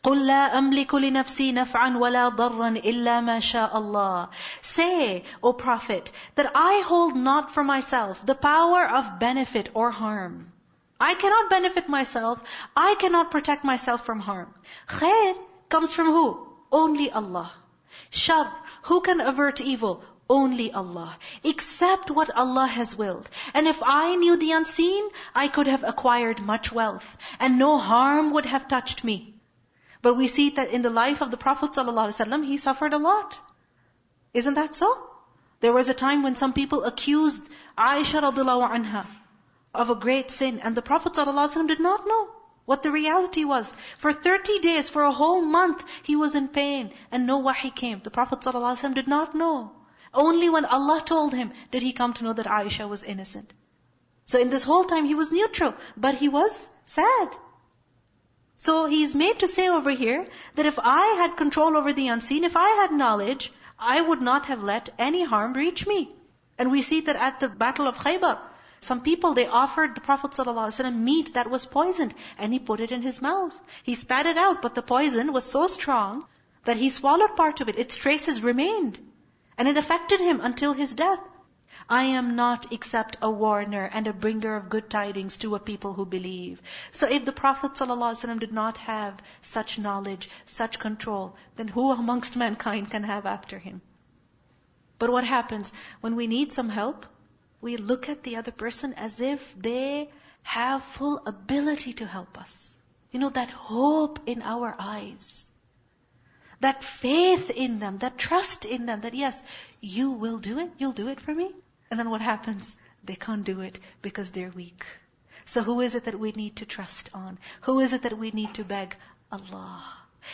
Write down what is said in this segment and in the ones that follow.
قُلْ لَا أَمْلِكُ لِنَفْسِي نَفْعًا وَلَا ضَرًّا إِلَّا مَا شَاءَ اللَّهُ. Say, O Prophet, that I hold not for myself the power of benefit or harm. I cannot benefit myself. I cannot protect myself from harm. Khair comes from who? Only Allah. Shar, who can avert evil? Only Allah. Except what Allah has willed. And if I knew the unseen, I could have acquired much wealth, and no harm would have touched me. But we see that in the life of the Prophet ﷺ, he suffered a lot. Isn't that so? There was a time when some people accused Aisha radiallahu anha of a great sin, and the Prophet ﷺ did not know what the reality was. For 30 days, for a whole month, he was in pain, and no wahi came. The Prophet ﷺ did not know. Only when Allah told him did he come to know that Aisha was innocent. So in this whole time, he was neutral, but he was sad. So he's made to say over here that if I had control over the unseen, if I had knowledge, I would not have let any harm reach me. And we see that at the Battle of Khaybar, some people, they offered the Prophet ﷺ meat that was poisoned, and he put it in his mouth. He spat it out, but the poison was so strong that he swallowed part of it. Its traces remained, and it affected him until his death. I am not except a warner and a bringer of good tidings to a people who believe. So if the Prophet ﷺ did not have such knowledge, such control, then who amongst mankind can have after him? But what happens when we need some help? We look at the other person as if they have full ability to help us. That hope in our eyes, that faith in them, that trust in them, that yes, you will do it, you'll do it for me. And then what happens? They can't do it because they're weak. So who is it that we need to trust on? Who is it that we need to beg? Allah.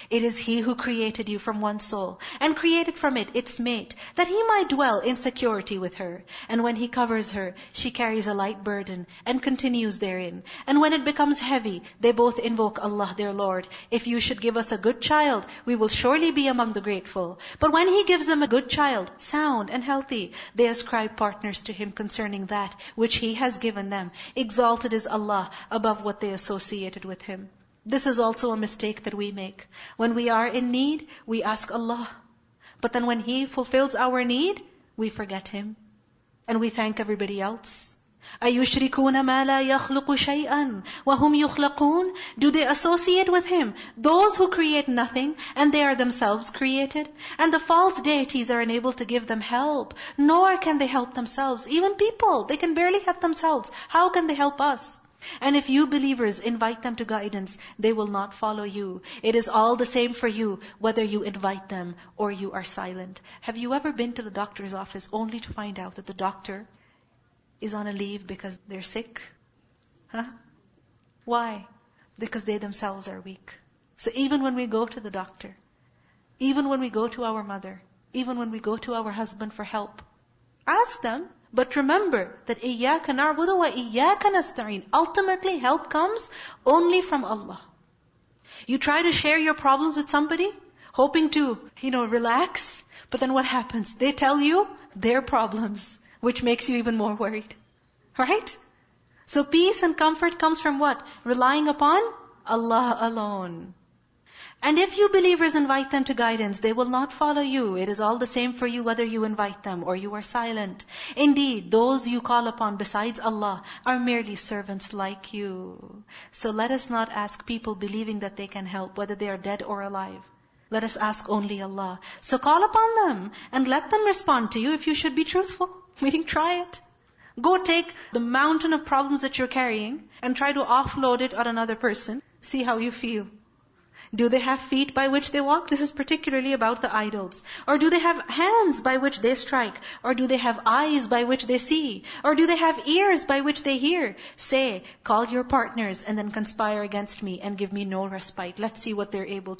It is He who created you from one soul, and created from it its mate, that He might dwell in security with her. And when He covers her, she carries a light burden, and continues therein. And when it becomes heavy, they both invoke Allah their Lord. If you should give us a good child, we will surely be among the grateful. But when He gives them a good child, sound and healthy, they ascribe partners to Him concerning that which He has given them. Exalted is Allah above what they associated with Him. This is also a mistake that we make. When we are in need, we ask Allah. But then when He fulfills our need, we forget Him. And we thank everybody else. أَيُشْرِكُونَ مَا لَا يَخْلُقُ شَيْئًا وَهُمْ يُخْلَقُونَ. Do they associate with Him those who create nothing, and they are themselves created? And the false deities are unable to give them help, nor can they help themselves. Even people, they can barely help themselves. How can they help us? And if you believers invite them to guidance, they will not follow you. It is all the same for you, whether you invite them or you are silent. Have you ever been to the doctor's office only to find out that the doctor is on a leave because they're sick? Why? Because they themselves are weak. So even when we go to the doctor, even when we go to our mother, even when we go to our husband for help, ask them. But remember that إِيَّاكَ نَعْبُدُ وَإِيَّاكَ نَسْتَعِينُ. Ultimately, help comes only from Allah. You try to share your problems with somebody, hoping to, relax. But then what happens? They tell you their problems, which makes you even more worried. Right? So peace and comfort comes from what? Relying upon Allah alone. And if you believers invite them to guidance, they will not follow you. It is all the same for you whether you invite them or you are silent. Indeed, those you call upon besides Allah are merely servants like you. So let us not ask people believing that they can help, whether they are dead or alive. Let us ask only Allah. So call upon them and let them respond to you if you should be truthful. Meaning, try it. Go take the mountain of problems that you're carrying and try to offload it on another person. See how you feel. Do they have feet by which they walk? This is particularly about the idols. Or do they have hands by which they strike? Or do they have eyes by which they see? Or do they have ears by which they hear? Say, call your partners and then conspire against me and give me no respite. Let's see what they're able to do.